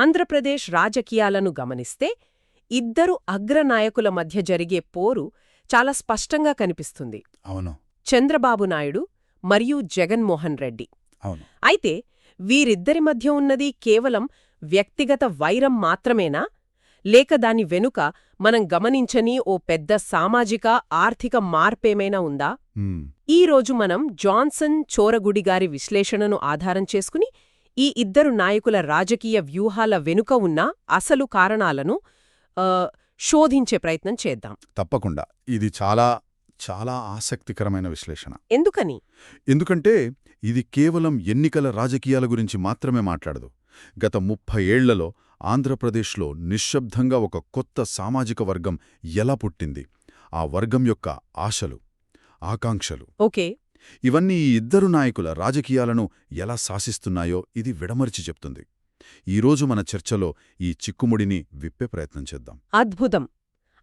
ఆంధ్రప్రదేశ్ రాజకీయాలను గమనిస్తే ఇద్దరు అగ్రనాయకుల మధ్య జరిగే పోరు చాలా స్పష్టంగా కనిపిస్తుంది. అవును. చంద్రబాబు నాయుడు మరియు జగన్మోహన్ రెడ్డి. అవును. అయితే వీరిద్దరి మధ్య ఉన్నది కేవలం వ్యక్తిగత వైరం మాత్రమేనా, లేక దాని వెనుక మనం గమనించని ఓ పెద్ద సామాజిక, ఆర్థిక మార్పేమైనా ఉందా? ఈరోజు మనం జాన్సన్ చోరగుడిగారి విశ్లేషణను ఆధారం చేసుకుని ఈ ఇద్దరు నాయకుల రాజకీయ వ్యూహాల వెనుక ఉన్న అసలు కారణాలను శోధించే ప్రయత్నం చేద్దాం. తప్పకుండా. ఇది చాలా చాలా ఆసక్తికరమైన విశ్లేషణ. ఎందుకని? ఎందుకంటే ఇది కేవలం ఎన్నికల రాజకీయాల గురించి మాత్రమే మాట్లాడదు. గత 30 ఏళ్లలో ఆంధ్రప్రదేశ్లో నిశ్శబ్దంగా ఒక కొత్త సామాజిక వర్గం ఎలా పుట్టింది, ఆ వర్గం యొక్క ఆశలు, ఆకాంక్షలు, ఓకే, ఇవన్నీ ఈ ఇద్దరు నాయకుల రాజకీయాలను ఎలా శాసిస్తున్నాయో ఇది విడమర్చి చెప్తుంది. ఈరోజు మన చర్చలో ఈ చిక్కుముడిని విప్పే ప్రయత్నం చేద్దాం. అద్భుతం.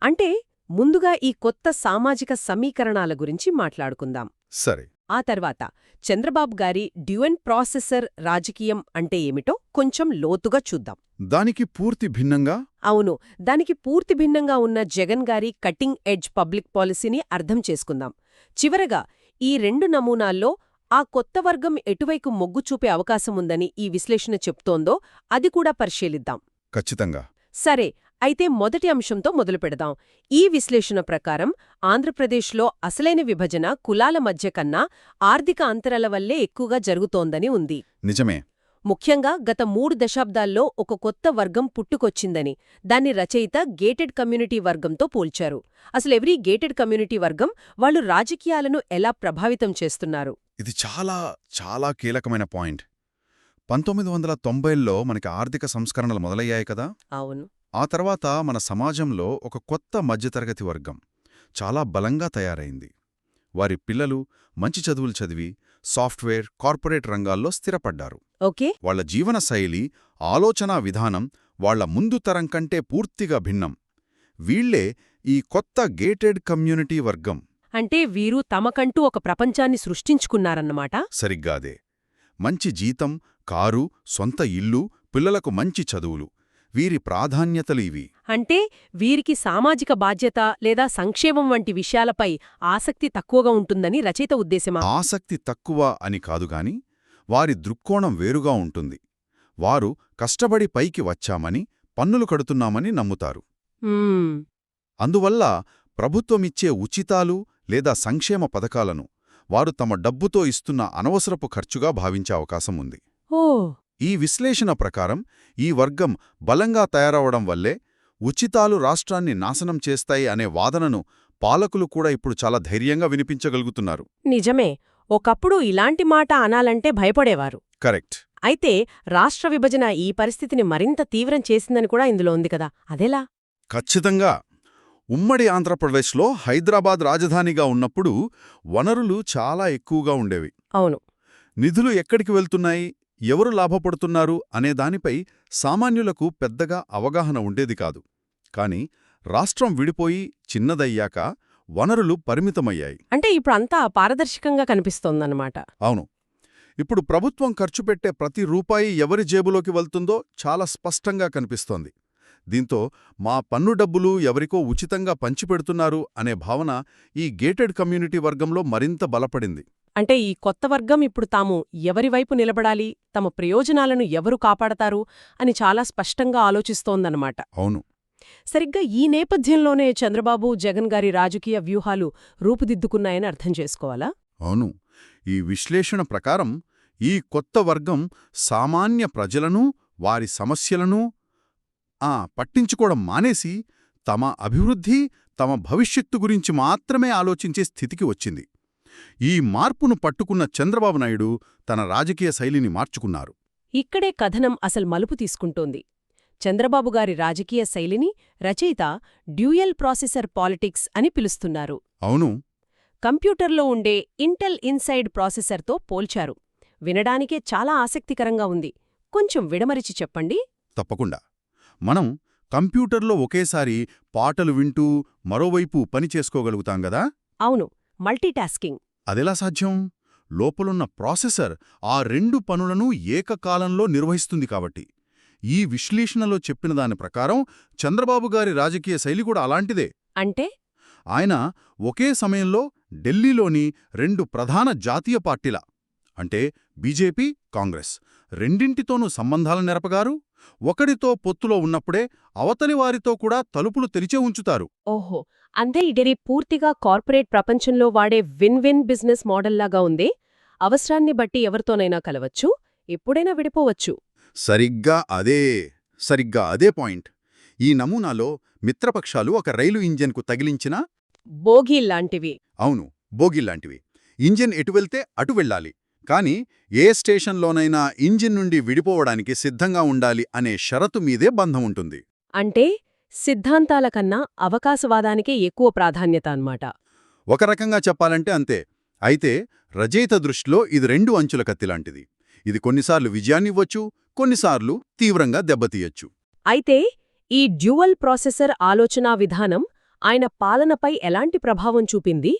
అంటే ముందుగా ఈ కొత్త సామాజిక సమీకరణాల గురించి మాట్లాడుకుందాం. సరే. ఆ తర్వాత చంద్రబాబు గారి డ్యూయల్ ప్రాసెసర్ రాజకీయం అంటే ఏమిటో కొంచెం లోతుగా చూద్దాం. దానికి పూర్తి భిన్నంగా అవును, దానికి పూర్తి భిన్నంగా ఉన్న జగన్ గారి కటింగ్ ఎడ్జ్ పబ్లిక్ పాలసీని అర్థం చేసుకుందాం. చివరగా ఈ రెండు నమూనాల్లో ఆ కొత్త వర్గం ఎటువైపు మొగ్గు చూపే అవకాశముందని ఈ విశ్లేషణ చెప్తోందో అది కూడా పరిశీలిద్దాం. ఖచ్చితంగా. సరే, అయితే మొదటి అంశంతో మొదలుపెడదాం. ఈ విశ్లేషణ ప్రకారం ఆంధ్రప్రదేశ్లో అసలైన విభజన కులాల మధ్య కన్నా ఆర్థిక అంతరాల వల్లే ఎక్కువగా జరుగుతోందని ఉంది. నిజమే. ముఖ్యంగా గత 3 దశాబ్దాల్లో ఒక కొత్త వర్గం పుట్టుకొచ్చిందని దాన్ని రచయిత గేటెడ్ కమ్యూనిటీ వర్గంతో పోల్చారు. అసలెవరీ గేటెడ్ కమ్యూనిటీ వర్గం, వాళ్ళు రాజకీయాలను ఎలా ప్రభావితం చేస్తున్నారు? ఇది చాలా చాలా కీలకమైన పాయింట్. 1990ల్లో మనకి ఆర్థిక సంస్కరణలు మొదలయ్యాయి కదా. అవును. ఆ తర్వాత మన సమాజంలో ఒక కొత్త మధ్యతరగతి వర్గం చాలా బలంగా తయారైంది. వారి పిల్లలు మంచి చదువులు చదివి సాఫ్ట్వేర్, కార్పొరేట్ రంగాల్లో స్థిరపడ్డారు. ఓకే. వాళ్ల జీవన శైలి, ఆలోచనా విధానం వాళ్ల ముందు తరం కంటే పూర్తిగా భిన్నం. వీళ్లే ఈ కొత్త గేటెడ్ కమ్యూనిటీ వర్గం. అంటే వీరు తమకంటూ ఒక ప్రపంచాన్ని సృష్టించుకున్నారన్నమాట. సరిగ్గాదే. మంచి జీతం, కారు, సొంత ఇల్లు, పిల్లలకు మంచి చదువులు, వీరి ప్రాధాన్యతలు ఇవి. అంటే వీరికి సామాజిక బాధ్యత లేదా సంక్షేమం వంటి విషయాలపై ఆసక్తి తక్కువగా ఉంటుందని రచయిత ఉద్దేశమా? ఆసక్తి తక్కువ అని కాదుగాని వారి దృక్కోణం వేరుగా ఉంటుంది. వారు కష్టపడి పైకి వచ్చామని, పన్నులు కడుతున్నామని నమ్ముతారు. అందువల్ల ప్రభుత్వమిచ్చే ఉచితాలు లేదా సంక్షేమ పథకాలను వారు తమ డబ్బుతో ఇస్తున్న అనవసరపు ఖర్చుగా భావించే అవకాశం ఉంది. ఈ విశ్లేషణ ప్రకారం ఈ వర్గం బలంగా తయారవడం వల్లే ఉచితాలు రాష్ట్రాన్ని నాశనం చేస్తాయి అనే వాదనను పాలకులు కూడా ఇప్పుడు చాలా ధైర్యంగా వినిపించగలుగుతున్నారు. నిజమే. ఒకప్పుడు ఇలాంటి మాట అనాలంటే భయపడేవారు. కరెక్ట్. అయితే రాష్ట్ర విభజన ఈ పరిస్థితిని మరింత తీవ్రం చేసిందని కూడా ఇందులో ఉంది కదా, అదెలా? ఖచ్చితంగా. ఉమ్మడి ఆంధ్రప్రదేశ్లో హైదరాబాద్ రాజధానిగా ఉన్నప్పుడు వనరులు చాలా ఎక్కువగా ఉండేవి. అవును. నిధులు ఎక్కడికి వెళ్తున్నాయి, ఎవరు లాభపడుతున్నారు అనే దానిపై సామాన్యులకు పెద్దగా అవగాహన ఉండేది కాదు. కాని రాష్ట్రం విడిపోయి చిన్నదయ్యాక వనరులు పరిమితమయ్యాయి. అంటే ఇప్పుడంతా పారదర్శకంగా కనిపిస్తోందన్నమాట. అవును. ఇప్పుడు ప్రభుత్వం ఖర్చుపెట్టే ప్రతి రూపాయి ఎవరి జేబులోకి వెళ్తుందో చాలా స్పష్టంగా కనిపిస్తోంది. దీంతో మా పన్ను డబ్బులు ఎవరికో ఉచితంగా పంచిపెడుతున్నారు అనే భావన ఈ గేటెడ్ కమ్యూనిటీ వర్గంలో మరింత బలపడింది. అంటే ఈ కొత్త వర్గం ఇప్పుడు తాము ఎవరివైపు నిలబడాలి, తమ ప్రయోజనాలను ఎవరు కాపాడతారు అని చాలా స్పష్టంగా ఆలోచిస్తోందన్నమాట. అవును. సరిగ్గా ఈ నేపథ్యంలోనే చంద్రబాబు, జగన్ గారి రాజకీయ వ్యూహాలు రూపుదిద్దుకున్నాయని అర్థం చేసుకోవాలా? అవును. ఈ విశ్లేషణ ప్రకారం ఈ కొత్త వర్గం సామాన్య ప్రజలను, వారి సమస్యలను పట్టించుకోవడం మానేసి తమ అభివృద్ధి, తమ భవిష్యత్తు గురించి మాత్రమే ఆలోచించే స్థితికి వచ్చింది. ఈ మార్పును పట్టుకున్న చంద్రబాబు నాయుడు తన రాజకీయ శైలిని మార్చుకున్నారు. ఇక్కడే కథనం అసలు మలుపు తీసుకుంటోంది. చంద్రబాబు గారి రాజకీయ శైలిని రచయిత డ్యూయల్ ప్రాసెసర్ పాలిటిక్స్ అని పిలుస్తున్నారు. అవును. కంప్యూటర్లో ఉండే ఇంటెల్ ఇన్సైడ్ ప్రాసెసర్తో పోల్చారు. వినడానికే చాలా ఆసక్తికరంగా ఉంది. కొంచెం విడమరిచి చెప్పండి. తప్పకుండా. మనం కంప్యూటర్లో ఒకేసారి పాటలు వింటూ మరోవైపు పని చేసుకోగలుగుతాం గదా. అవును, మల్టీటాస్కింగ్. అదెలా సాధ్యం? లోపలున్న ప్రాసెసర్ ఆ 2 పనులను ఏకకాలంలో నిర్వహిస్తుంది కాబట్టి. ఈ విశ్లేషణలో చెప్పిన దాని ప్రకారం చంద్రబాబు గారి రాజకీయ శైలి కూడా అలాంటిదే. అంటే ఆయన ఒకే సమయంలో ఢిల్లీలోని రెండు ప్రధాన జాతీయ పార్టీల అంటే బీజేపీ, కాంగ్రెస్ రెండింటితోనూ సంబంధాలు నెరపగారు. ఒకడితో పొత్తులో ఉన్నప్పుడే అవతలి వారితో కూడా తలుపులు తెరిచే ఉంచుతారు. ఓహో, అంటే ఇది పూర్తిగా కార్పొరేట్ ప్రపంచంలో వాడే విన్ విన్ బిజినెస్ మోడల్లాగా ఉంది. అవసరాన్ని బట్టి ఎవరితోనైనా కలవచ్చు, ఎప్పుడైనా విడిపోవచ్చు. సరిగ్గా అదే పాయింట్. ఈ నమూనాలో మిత్రపక్షాలు ఒక రైలు ఇంజన్కు తగిలించిన బోగీల్లాంటివి. అవును, బోగిల్లాంటివి. ఇంజిన్ ఎటు వెళ్తే అటు వెళ్ళాలి. కాని ఏ స్టేషన్లోనైనా ఇంజిన్ నుండి విడిపోవడానికి సిద్ధంగా ఉండాలి అనే షరతు మీదే బంధం ఉంటుంది. అంటే సిద్ధాంతాల కన్నా అవకాశవాదానికే ఎక్కువ ప్రాధాన్యత అన్నమాట. ఒక రకంగా చెప్పాలంటే అంతే. అయితే రచయిత దృష్టిలో ఇది రెండు అంచుల కత్తిలాంటిది. ఇది కొన్నిసార్లు విజయాన్నివ్వచ్చు, కొన్నిసార్లు తీవ్రంగా దెబ్బతీయచ్చు. అయితే ఈ డ్యూయల్ ప్రాసెసర్ ఆలోచనా విధానం ఆయన పాలనపై ఎలాంటి ప్రభావం చూపింది?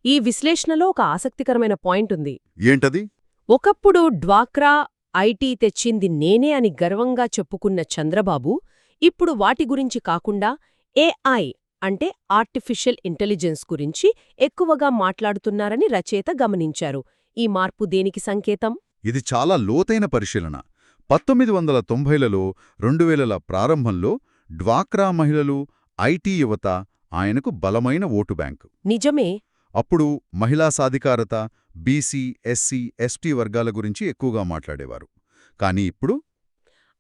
ఈ విశ్లేషణలో ఒక ఆసక్తికరమైన పాయింట్ ఉంది. ఏంటది? ఒకప్పుడు డ్వాక్రా ఐటీ తెచ్చింది నేనే అని గర్వంగా చెప్పుకున్న చంద్రబాబు ఇప్పుడు వాటి గురించి కాకుండా ఏఐ అంటే ఆర్టిఫిషియల్ ఇంటెలిజెన్స్ గురించి ఎక్కువగా మాట్లాడుతున్నారని రచయిత గమనించారు. ఈ మార్పు దేనికి సంకేతం? ఇది చాలా లోతైన పరిశీలన. 1990లలో 2000ల ప్రారంభంలో డ్వాక్రా మహిళలు, ఐటీ యువత ఆయనకు బలమైన ఓటు బ్యాంకు. నిజమే. అప్పుడు మహిళా సాధికారత, బీసీ, ఎస్సీ, ఎస్టీ వర్గాల గురించి ఎక్కువగా మాట్లాడేవారు. కానీ ఇప్పుడు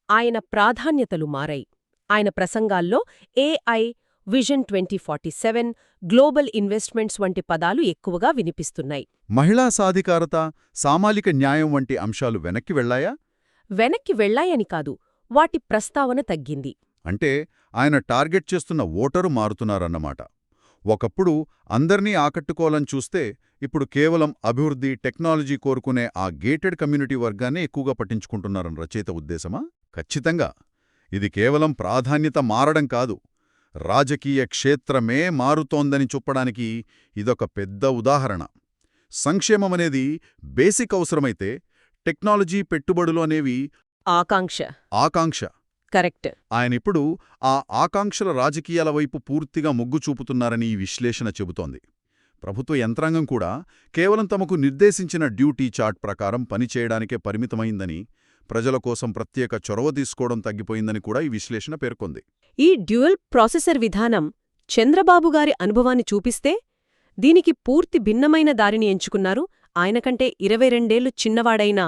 ఆయన ప్రాధాన్యతలు మారాయి. ఆయన ప్రసంగాల్లో ఏఐ, విజన్ 2047, గ్లోబల్ ఇన్వెస్ట్మెంట్స్ వంటి పదాలు ఎక్కువగా వినిపిస్తున్నాయి. మహిళా సాధికారత, సామాజిక న్యాయం వంటి అంశాలు వెనక్కి వెళ్లాయా? వెనక్కి వెళ్లాయని కాదు, వాటి ప్రస్తావన తగ్గింది. అంటే ఆయన టార్గెట్ చేస్తున్న ఓటరు మారుతున్నారన్నమాట. ఒకప్పుడు అందర్నీ ఆకట్టుకోవాలని చూస్తే ఇప్పుడు కేవలం అభివృద్ధి, టెక్నాలజీ కోరుకునే ఆ గేటెడ్ కమ్యూనిటీ వర్గాన్నే ఎక్కువగా పట్టించుకుంటున్నారని రచయిత ఉద్దేశమా? ఖచ్చితంగా. ఇది కేవలం ప్రాధాన్యత మారడం కాదు, రాజకీయ క్షేత్రమే మారుతోందని చెప్పడానికి ఇదొక పెద్ద ఉదాహరణ. సంక్షేమమనేది బేసిక్ అవసరమైతే టెక్నాలజీ, పెట్టుబడులు అనేవి ఆకాంక్ష. కరెక్ట్. ఆయనిప్పుడు ఆ ఆకాంక్షల రాజకీయాల వైపు పూర్తిగా మొగ్గు చూపుతున్నారని ఈ విశ్లేషణ చెబుతోంది. ప్రభుత్వ యంత్రాంగం కూడా కేవలం తమకు నిర్దేశించిన డ్యూటీ చార్ట్ ప్రకారం పనిచేయడానికే పరిమితమైందని, ప్రజల కోసం ప్రత్యేక చొరవ తీసుకోవడం తగ్గిపోయిందని కూడా ఈ విశ్లేషణ పేర్కొంది. ఈ డ్యూయల్ ప్రాసెసర్ విధానం చంద్రబాబుగారి అనుభవాన్ని చూపిస్తే దీనికి పూర్తి భిన్నమైన దారిని ఎంచుకున్నారు ఆయనకంటే 22 చిన్నవాడైన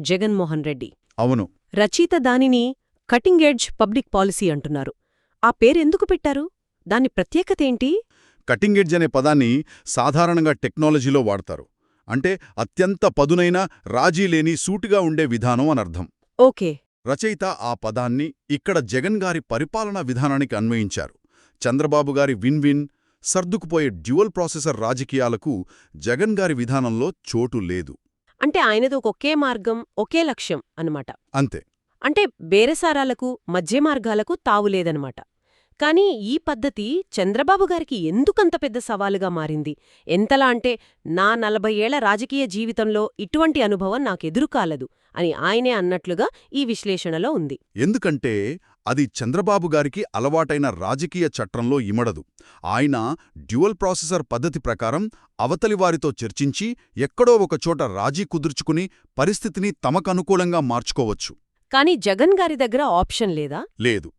జగన్మోహన్ రెడ్డి. అవును. రచయిత దానిని కటింగ్ ఎడ్జ్ పబ్లిక్ పాలసీ అంటున్నారు. ఆ పేరెందుకు పెట్టారు? దాని ప్రత్యేకతేంటి? కటింగ్ ఎడ్జ్ అనే పదాన్ని సాధారణంగా టెక్నాలజీలో వాడతారు. అంటే అత్యంత పదునైన, రాజీలేని, సూటిగా ఉండే విధానం అనర్థం. ఓకే. రచయిత ఆ పదాన్ని ఇక్కడ జగన్ గారి పరిపాలనా విధానానికి అన్వయించారు. చంద్రబాబుగారి విన్ విన్, సర్దుకుపోయే డ్యూయల్ ప్రాసెసర్ రాజకీయాలకు జగన్ గారి విధానంలో చోటు లేదు. అంటే ఆయనది ఒకే మార్గం, ఒకే లక్ష్యం అన్నమాట. అంతే. అంటే బేరసారాలకు, మధ్య మార్గాలకు తావులేదనమాట. కానీ ఈ పద్ధతి చంద్రబాబుగారికి ఎందుకంత పెద్ద సవాలుగా మారింది? ఎంతలా అంటే, నా 40 ఏళ్ల రాజకీయ జీవితంలో ఇటువంటి అనుభవం నాకెదురుకాలదు అని ఆయనే అన్నట్లుగా ఈ విశ్లేషణలో ఉంది. ఎందుకంటే అది చంద్రబాబుగారికి అలవాటైన రాజకీయ చట్రంలో ఇమడదు. ఆయన డ్యూయల్ ప్రాసెసర్ పద్ధతి ప్రకారం అవతలివారితో చర్చించి ఎక్కడో ఒకచోట రాజీ కుదుర్చుకుని పరిస్థితిని తమకనుకూలంగా మార్చుకోవచ్చు. కానీ జగన్ గారి దగ్గర ఆప్షన్ లేదా? లేదు.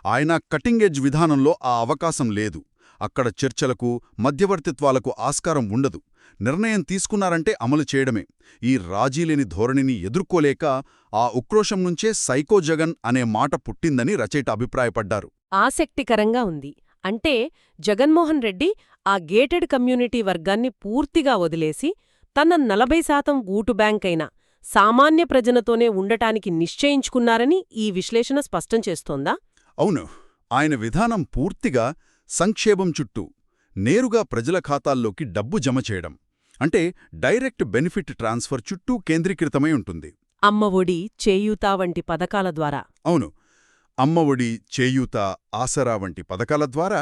ఆయన కటింగ్ ఎడ్జ్ విధానంలో ఆ అవకాశం లేదు. అక్కడ చర్చలకు, మధ్యవర్తిత్వాలకు ఆస్కారం ఉండదు. నిర్ణయం తీసుకున్నారంటే అమలు చేయడమే. ఈ రాజీలేని ధోరణిని ఎదుర్కోలేక ఆ ఉక్రోషం నుంచే సైకో జగన్ అనే మాట పుట్టిందని రచయిత అభిప్రాయపడ్డారు. ఆసక్తికరంగా ఉంది. అంటే జగన్మోహన్ రెడ్డి ఆ గేటెడ్ కమ్యూనిటీ వర్గాన్ని పూర్తిగా వదిలేసి తన 40% ఓటు బ్యాంకైన సామాన్య ప్రజలతోనే ఉండటానికి నిశ్చయించుకున్నారని ఈ విశ్లేషణ స్పష్టం చేస్తోందా? అవును. ఆయన విధానం పూర్తిగా సంక్షేమం చుట్టూ, నేరుగా ప్రజల ఖాతాల్లోకి డబ్బు జమ చేయడం, అంటే డైరెక్ట్ బెనిఫిట్ ట్రాన్స్ఫర్ చుట్టూ కేంద్రీకృతమై ఉంటుంది. అమ్మఒడి, చేయూత వంటి పథకాల ద్వారా. అవును. అమ్మఒడి, చేయూత, ఆసరా వంటి పథకాల ద్వారా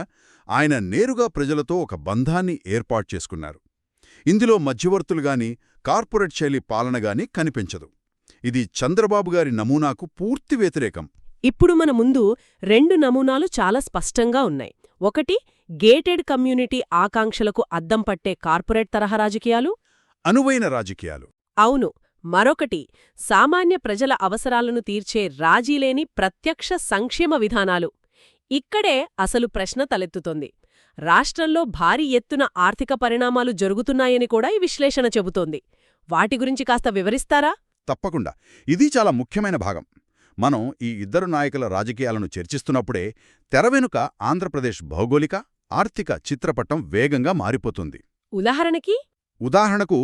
ఆయన నేరుగా ప్రజలతో ఒక బంధాన్ని ఏర్పాటు చేసుకున్నారు. ఇందులో మధ్యవర్తులుగాని, కార్పొరేట్ శైలి పాలనగాని కనిపించదు. ఇది చంద్రబాబుగారి నమూనాకు పూర్తి వ్యతిరేకం. ఇప్పుడు మన ముందు 2 నమూనాలు చాలా స్పష్టంగా ఉన్నాయి. ఒకటి, గేటెడ్ కమ్యూనిటీ ఆకాంక్షలకు అద్దం పట్టే కార్పొరేట్ తరహా రాజకీయాలు. అనువైన రాజకీయాలు. అవును. మరొకటి, సామాన్య ప్రజల అవసరాలను తీర్చే రాజీలేని ప్రత్యక్ష సంక్షేమ విధానాలు. ఇక్కడే అసలు ప్రశ్న తలెత్తుతోంది. రాష్ట్రంలో భారీ ఎత్తున ఆర్థిక పరిణామాలు జరుగుతున్నాయని కూడా ఈ విశ్లేషణ చెబుతోంది. వాటి గురించి కాస్త వివరిస్తారా? తప్పకుండా. ఇది చాలా ముఖ్యమైన భాగం. మనం ఈ ఇద్దరు నాయకుల రాజకీయాలను చర్చిస్తున్నప్పుడే తెర వెనుక ఆంధ్రప్రదేశ్ భౌగోళిక, ఆర్థిక చిత్రపటం వేగంగా మారిపోతుంది. ఉదాహరణకు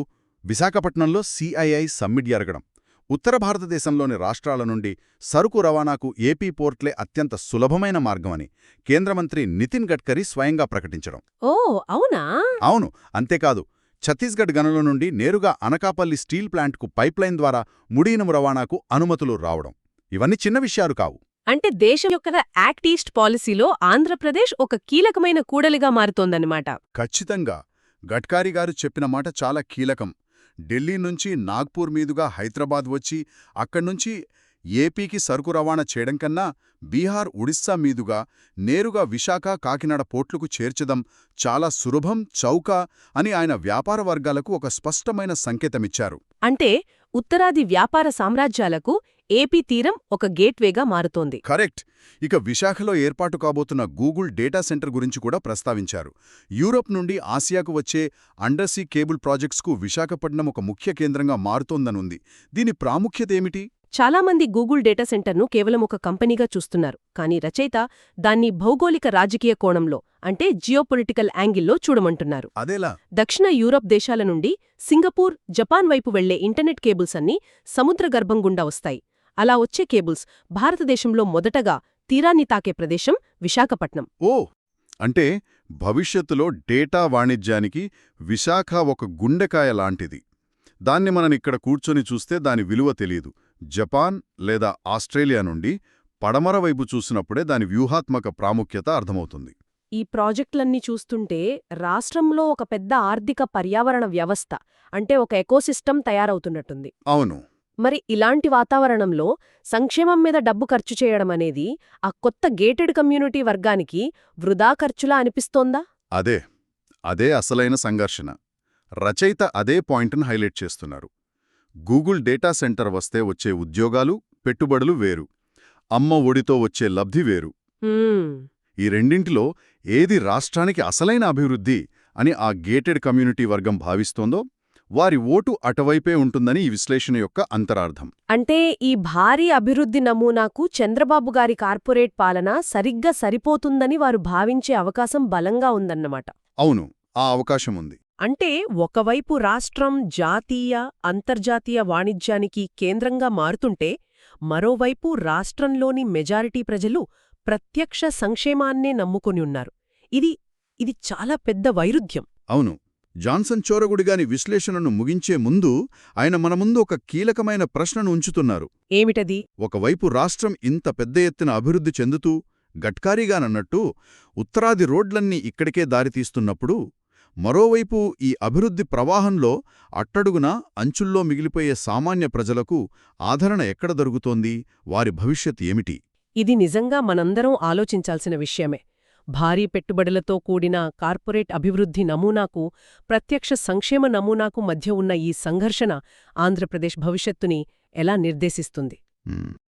విశాఖపట్నంలో సిఐఐ సమ్మిట్ జరగడం, ఉత్తర భారతదేశంలోని రాష్ట్రాల నుండి సరుకు రవాణాకు ఏపీ పోర్ట్లే అత్యంత సులభమైన మార్గమని కేంద్ర మంత్రి నితిన్ గడ్కరీ స్వయంగా ప్రకటించడం. ఓ అవునా? అవును. అంతేకాదు, ఛత్తీస్గఢ్ గనుల నుండి నేరుగా అనకాపల్లి స్టీల్ ప్లాంట్కు పైప్లైన్ ద్వారా ముడియినుము రవాణాకు అనుమతులు రావడం. ఇవన్నీ చిన్న విషయాలు కావు. అంటే దేశం యొక్క యాక్ట్ ఈస్ట్ పాలసీలో ఆంధ్రప్రదేశ్ ఒక కీలకమైన కూడలిగా మారుతోందన్నమాట. ఖచ్చితంగా. గడ్కారీ గారు చెప్పిన మాట చాలా కీలకం. ఢిల్లీ నుంచి నాగ్పూర్ మీదుగా హైదరాబాద్ వచ్చి అక్కడ్నుంచి ఏపీకి సరుకు రవాణా చేయడం కన్నా బీహార్, ఒడిస్సా మీదుగా నేరుగా విశాఖ, కాకినాడ పోర్ట్లకు చేర్చడం చాలా సులభం, చౌక అని ఆయన వ్యాపార వర్గాలకు ఒక స్పష్టమైన సంకేతమిచ్చారు. అంటే ఉత్తరాది వ్యాపార సామ్రాజ్యాలకు ఏపీ తీరం ఒక గేట్వేగా మారుతోంది. కరెక్ట్. ఇక విశాఖలో ఏర్పాటు కాబోతున్న గూగుల్ డేటా సెంటర్ గురించి కూడా ప్రస్తావించారు. యూరోప్ నుండి ఆసియాకు వచ్చే అండర్సీ కేబుల్ ప్రాజెక్ట్స్కు విశాఖపట్నం ఒక ముఖ్య కేంద్రంగా మారుతోందనుంది. దీని ప్రాముఖ్యతేమిటి? చాలామంది గూగుల్ డేటా సెంటర్ను కేవలం ఒక కంపెనీగా చూస్తున్నారు. కానీ రచయిత దాన్ని భౌగోళిక రాజకీయ కోణంలో, అంటే జియోపొలిటికల్ యాంగిల్లో చూడమంటున్నారు. అదేలా? దక్షిణ యూరప్ దేశాల నుండి సింగపూర్, జపాన్ వైపు వెళ్లే ఇంటర్నెట్ కేబుల్స్ అన్నీ సముద్రగర్భం గుండా వస్తాయి. అలా వచ్చే కేబుల్స్ భారతదేశంలో మొదటగా తీరాన్ని తాకే ప్రదేశం విశాఖపట్నం. ఓ, అంటే భవిష్యత్తులో డేటా వాణిజ్యానికి విశాఖ ఒక గుండెకాయ లాంటిది. దాన్ని మననిక్కడ కూర్చొని చూస్తే దాని విలువ తెలీదు. జపాన్ లేదా ఆస్ట్రేలియా నుండి పడమర వైపు చూసినప్పుడే దాని వ్యూహాత్మక ప్రాముఖ్యత అర్థమవుతుంది. ఈ ప్రాజెక్టులన్నీ చూస్తుంటే రాష్ట్రంలో ఒక పెద్ద ఆర్థిక పర్యావరణ వ్యవస్థ, అంటే ఒక ఎకోసిస్టమ్ తయారవుతున్నట్టుంది. అవును. మరి ఇలాంటి వాతావరణంలో సంక్షేమం మీద డబ్బు ఖర్చు చేయడం అనేది ఆ కొత్త గేటెడ్ కమ్యూనిటీ వర్గానికి వృధా ఖర్చులా అనిపిస్తోందా? అదే అసలైన సంఘర్షణ. రచయిత అదే పాయింట్ను హైలైట్ చేస్తున్నారు. గూగుల్ డేటా సెంటర్ వస్తే వచ్చే ఉద్యోగాలు, పెట్టుబడులు వేరు. అమ్మ ఒడితో వచ్చే లబ్ధి వేరు. ఈ రెండింటిలో ఏది రాష్ట్రానికి అసలైన అభివృద్ధి అని ఆ గేటెడ్ కమ్యూనిటీ వర్గం భావిస్తోందో వారి ఓటు అటువైపే ఉంటుందని ఈ విశ్లేషణ యొక్క అంతరార్థం. అంటే ఈ భారీ అభివృద్ధి నమూనాకు చంద్రబాబు గారి కార్పొరేట్ పాలన సరిగ్గా సరిపోతుందని వారు భావించే అవకాశం బలంగా ఉందన్నమాట. అవును, ఆ అవకాశం ఉంది. అంటే ఒకవైపు రాష్ట్రం జాతీయ, అంతర్జాతీయ వాణిజ్యానికి కేంద్రంగా మారుతుంటే, మరోవైపు రాష్ట్రంలోని మెజారిటీ ప్రజలు ప్రత్యక్ష సంక్షేమాన్నే నమ్ముకుని ఉన్నారు. ఇది చాలా పెద్ద వైరుధ్యం. అవును. జాన్సన్ చోరగుడిగాని విశ్లేషణను ముగించే ముందు ఆయన మన ముందు ఒక కీలకమైన ప్రశ్నను ఉంచుతున్నారు. ఏమిటది? ఒకవైపు రాష్ట్రం ఇంత పెద్ద ఎత్తున అభివృద్ధి చెందుతూ, గడ్కారీగానన్నట్టు ఉత్తరాది రోడ్లన్నీ ఇక్కడికే దారితీస్తున్నప్పుడు, మరోవైపు ఈ అభివృద్ధి ప్రవాహంలో అట్టడుగున అంచుల్లో మిగిలిపోయే సామాన్య ప్రజలకు ఆదరణ ఎక్కడ దొరుకుతోంది? వారి భవిష్యత్ ఏమిటి? ఇది నిజంగా మనందరం ఆలోచించాల్సిన విషయమే. భారీ పెట్టుబడులతో కూడిన కార్పొరేట్ అభివృద్ధి నమూనాకు, ప్రత్యక్ష సంక్షేమ నమూనాకు మధ్య ఉన్న ఈ సంఘర్షణ ఆంధ్రప్రదేశ్ భవిష్యత్తుని ఎలా నిర్దేశిస్తుంది?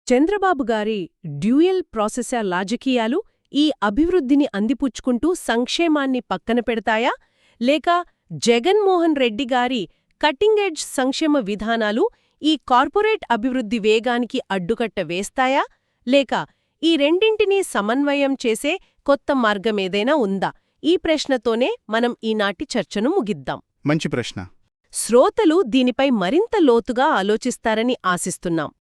చంద్రబాబు గారి డ్యూయల్ ప్రాసెసర్ రాజకీయాలు ఈ అభివృద్ధిని అందిపుచ్చుకుంటూ సంక్షేమాన్ని పక్కన పెడతాయా, లేక జగన్మోహన్ రెడ్డి గారి కటింగ్ ఎడ్జ్ సంక్షేమ విధానాలు ఈ కార్పొరేట్ అభివృద్ధి వేగానికి అడ్డుకట్ట వేస్తాయా, లేక ఈ రెండింటినీ సమన్వయం చేసే కొత్త మార్గమేదైనా ఉందా? ఈ ప్రశ్నతోనే మనం ఈనాటి చర్చను ముగిద్దాం. మంచి ప్రశ్న. శ్రోతలు దీనిపై మరింత లోతుగా ఆలోచిస్తారని ఆశిస్తున్నాం.